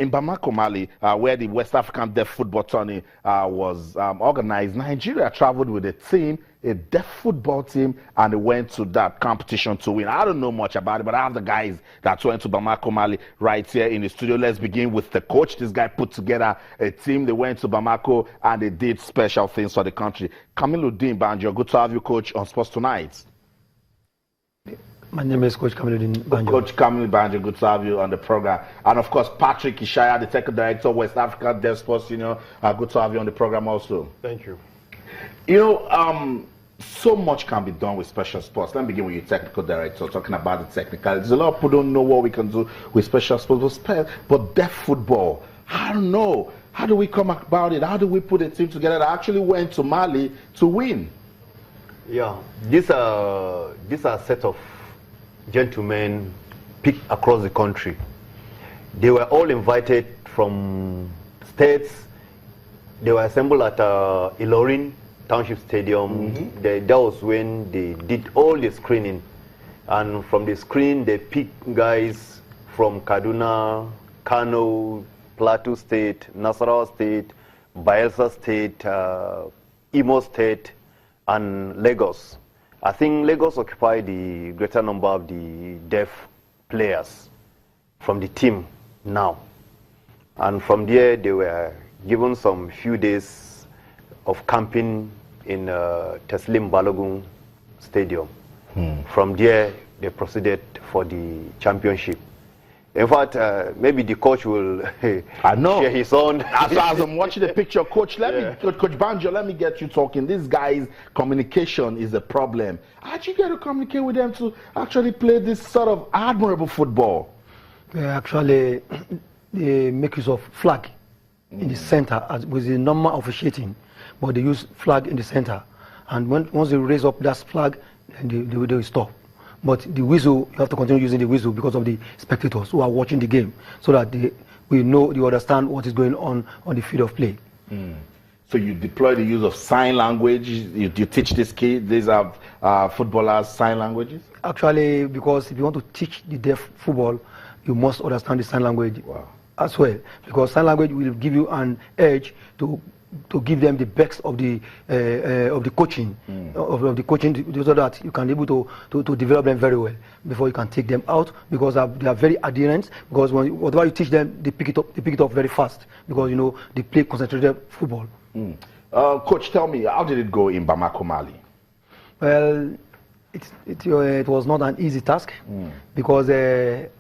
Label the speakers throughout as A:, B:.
A: in Bamako, Mali, where the West African Deaf Football Tourney was organized, Nigeria traveled with a team, a deaf football team, and they went to that competition to win. I don't know much about it, but I have the guys that went to Bamako, Mali right here in the studio. Let's begin with the coach. This guy put together a team. They went to Bamako and they did special things for the country. Kamiluddin Banjo, good to have you, Coach, on Sports Tonight.
B: My name is Coach Kamiluddin Banjo.
A: Coach Kamiluddin Banjo, good to have you on the program. And of course, Patrick Ishaya, the Technical Director, West Africa Deaf Sports Union. Good to have you on the program also.
C: Thank you.
A: You know, so much can be done with special sports. Let me begin with your Technical Director, talking about the technicalities. A lot of people don't know what we can do with special sports, but deaf football, I don't know. How do we come about it? How do we put a team together that actually went to Mali to win?
C: Yeah, these are a set of gentlemen picked across the country. They were all invited from states. They were assembled at Ilorin Township Stadium. That was when they did all the screening, and from the screen they picked guys from Kaduna, Kano, Plateau State, Nasarawa State, Bayelsa State, Imo State, and Lagos. I think Lagos occupied the greater number of the deaf players from the team now. And from there, they were given some few days of camping in Teslim Balogun Stadium. From there, they proceeded for the championship. In fact, maybe the coach will share his own.
A: As I'm watching the picture, Coach, Coach Banjo, let me get you talking. These guys' communication is a problem. How'd you get to communicate with them to actually play this sort of admirable football?
B: Actually, they make use of flag in the center with the normal officiating, but they use flag in the center. And once they raise up that flag, then they will stop. But the whistle, you have to continue using the whistle because of the spectators who are watching the game, so that they understand what is going on the field of play.
A: So you deploy the use of sign language. You teach these kids, these are footballers, sign languages? Actually,
B: because if you want to teach the deaf football, you must understand the sign language as well. Because sign language will give you an edge to give them the best of the coaching, of the coaching, so that you can be able to develop them very well before you can take them out, because they are very adherent. Because whatever you teach them, they pick it up very fast, because you know they play concentrated football.
A: Coach, tell me, how did it go in Bamako, Mali?
B: Well, it was not an easy task, because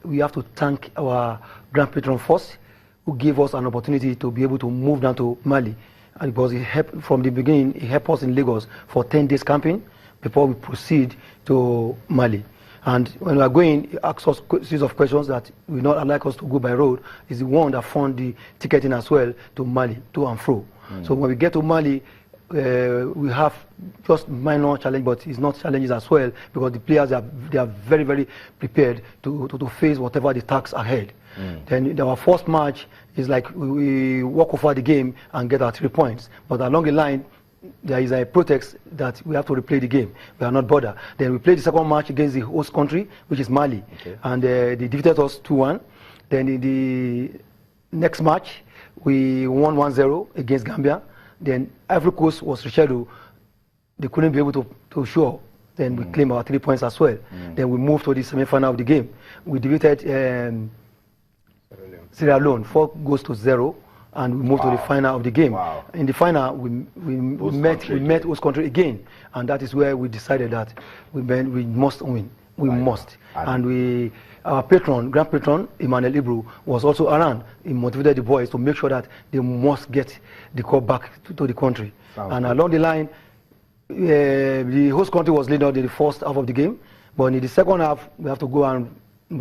B: we have to thank our Grand Patron first, who gave us an opportunity to be able to move down to Mali. And because it helped from the beginning, it helped us in Lagos for 10 days camping before we proceed to Mali. And when we are going, he asked us a series of questions that will not allow us to go by road. Is the one that found the ticketing as well to Mali, to and fro. So when we get to Mali, we have just minor challenge, but it's not challenges as well, because the players they are very, very prepared to face whatever the tasks ahead. Then our first match is like we walk over the game and get our 3 points. But along the line, there is a protest that we have to replay the game. We are not bothered. Then we play the second match against the host country, which is Mali. And they defeated us 2-1. Then in the next match, we won 1-0 against Gambia. Then Ivory Coast was rescheduled. They couldn't be able to show up. Then we claimed our 3 points as well. Then we moved to the semi-final of the game. We defeated Sierra Leone 4-0, and we moved to the final of the game. In the final, we met host country again, and that is where we decided that we must win. We must. And our patron, Grand Patron, Emmanuel Ibru, was also around. He motivated the boys to make sure that they must get the cup back to the country. And along the line, the host country was leading in the first half of the game, but in the second half, we have to go and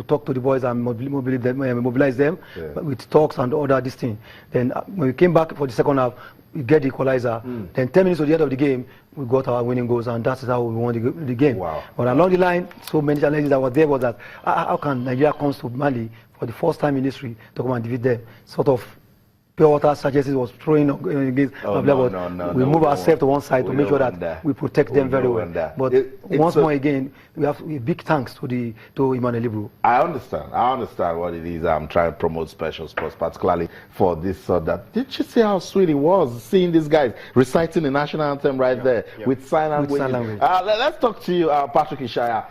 B: talk to the boys and mobilize them with talks and other this thing. Then when we came back for the second half, we get the equalizer. Then 10 minutes to the end of the game, we got our winning goals, and that's how we won the game. But along the line, so many challenges that were there was that how can Nigeria comes to Mali for the first time in history to come and defeat them? Sort of pure water sachets was throwing against Mabila, we move ourselves to one side to make sure that we protect them very well. But once more again, we have big thanks to Emmanuel Ibru.
A: I understand what it is. I'm trying to promote special sports, particularly for this or that. Did you see how sweet it was seeing these guys reciting the national anthem right there with sign language? Let's talk to you, Patrick Ishaya.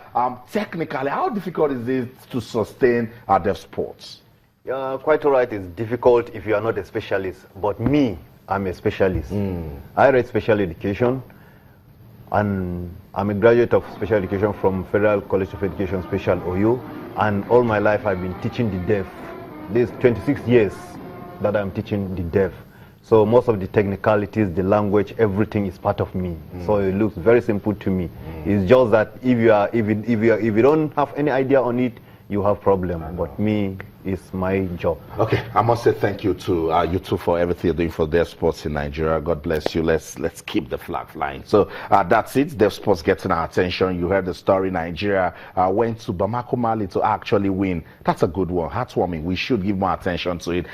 A: Technically, how difficult is it to sustain deaf sports?
C: Yeah, quite all right. It's difficult if you are not a specialist. But me, I'm a specialist. I read special education, and I'm a graduate of special education from Federal College of Education, Special OU. And all my life, I've been teaching the deaf. This 26 years that I'm teaching the deaf. So most of the technicalities, the language, everything is part of me. So it looks very simple to me. It's just that if you don't have any idea on it, you have problem. But me, it's my job.
A: Okay, I must say thank you to you two for everything you're doing for deaf sports in Nigeria. God bless you. Let's keep the flag flying. So that's it. Deaf sports getting our attention. You heard the story. Nigeria went to Bamako, Mali to actually win. That's a good one. Heartwarming. We should give more attention to it.